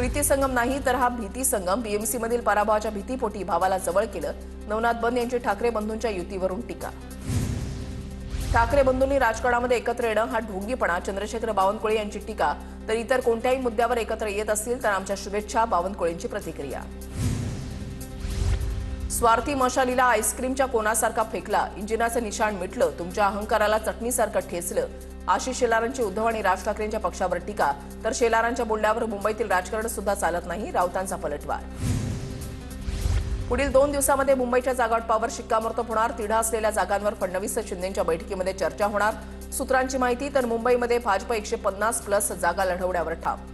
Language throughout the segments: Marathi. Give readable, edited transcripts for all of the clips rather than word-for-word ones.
प्रीती संगम नाही तर हा भीती संगम। बीएमसी मधील पराभवाच्या भीतीपोटी भावाला जवळ केलं। नवनाथ बंद यांची ठाकरे बंधूंच्या युतीवरून टीका। ठाकरे बंधूंनी राजकारणामध्ये एकत्र येणं हा ढोंगीपणा। चंद्रशेखर बावनकुळे यांची टीका। तर इतर कोणत्याही मुद्द्यावर एकत्र येत असतील तर आमच्या शुभेच्छा। बावनकुळेंची प्रतिक्रिया। स्वार्थी मशालीला आईस्क्रीमच्या कोनासारखा फेकला। इंजिनाचं निशाण मिटलं। तुमच्या अहंकाराला चटणीसारखं ठेचलं। आशिष शेलारांची उद्धव आणि राज ठाकरेंच्या पक्षावर टीका। तर शेलारांच्या बोलण्यावर मुंबईतील राजकारण सुद्धा चालत नाही। राऊतांचा पलटवार। पुढील 2 दिवसांमध्ये मुंबईच्या जागावाटपावर शिक्कामोर्तब होणार। तिढा असलेल्या जागांवर फडणवीस शिंदेंच्या बैठकीमध्ये चर्चा होणार। सूत्रांची माहिती। तर मुंबईमध्ये भाजप 150+ जागा लढवण्यावर ठाम।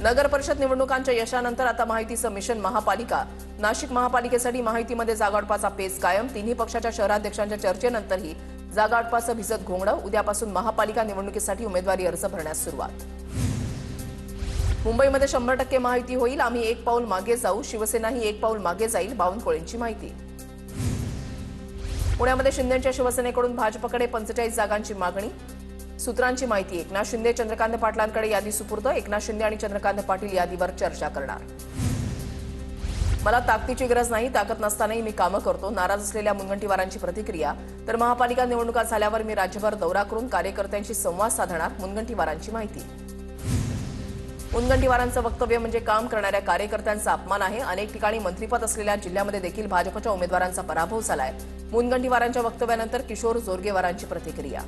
नगर परिषद निवडणुकांच्या यशानंतर आता माहितीचं मिशन महापालिका। नाशिक महापालिकेसाठी माहितीमध्ये जागावाटपाचा पेच कायम। तिन्ही पक्षाच्या शहराध्यक्षांच्या चर्चेनंतरही जागावाटपाचं भिजत घोंगडं। उद्यापासून महापालिका निवडणुकीसाठी उमेदवारी अर्ज भरण्यास सुरुवात। मुंबईमध्ये 100% माहिती होईल। आम्ही एक पाऊल मागे जाऊ। शिवसेनाही एक पाऊल मागे जाईल। बावनकुळेंची माहिती। पुण्यामध्ये शिंदेच्या शिवसेनेकडून भाजपकडे 45 जागांची मागणी। सूत्रांची माहिती। एकनाथ शिंदे चंद्रकांत पाटलांकडे यादी सुपूर्द। एकनाथ शिंदे आणि चंद्रकांत पाटील यादीवर चर्चा करणार। मला ताकदीची गरज नाही। ताकद नसतानाही मी कामं करतो। नाराज असलेल्या मुनगंटीवारांची प्रतिक्रिया। तर महापालिका निवडणुका झाल्यावर मी राज्यभर दौरा करून कार्यकर्त्यांशी संवाद साधणार। मुनगंटीवारांची माहिती। मुनगंटीवारांचं वक्तव्य म्हणजे काम करणाऱ्या कार्यकर्त्यांचा अपमान आहे। अनेक ठिकाणी मंत्रिपद असलेल्या जिल्ह्यामध्ये देखील भाजपच्या उमेदवारांचा पराभव झालाय। मुनगंटीवारांच्या वक्तव्यानंतर किशोर जोरगेवारांची प्रतिक्रिया।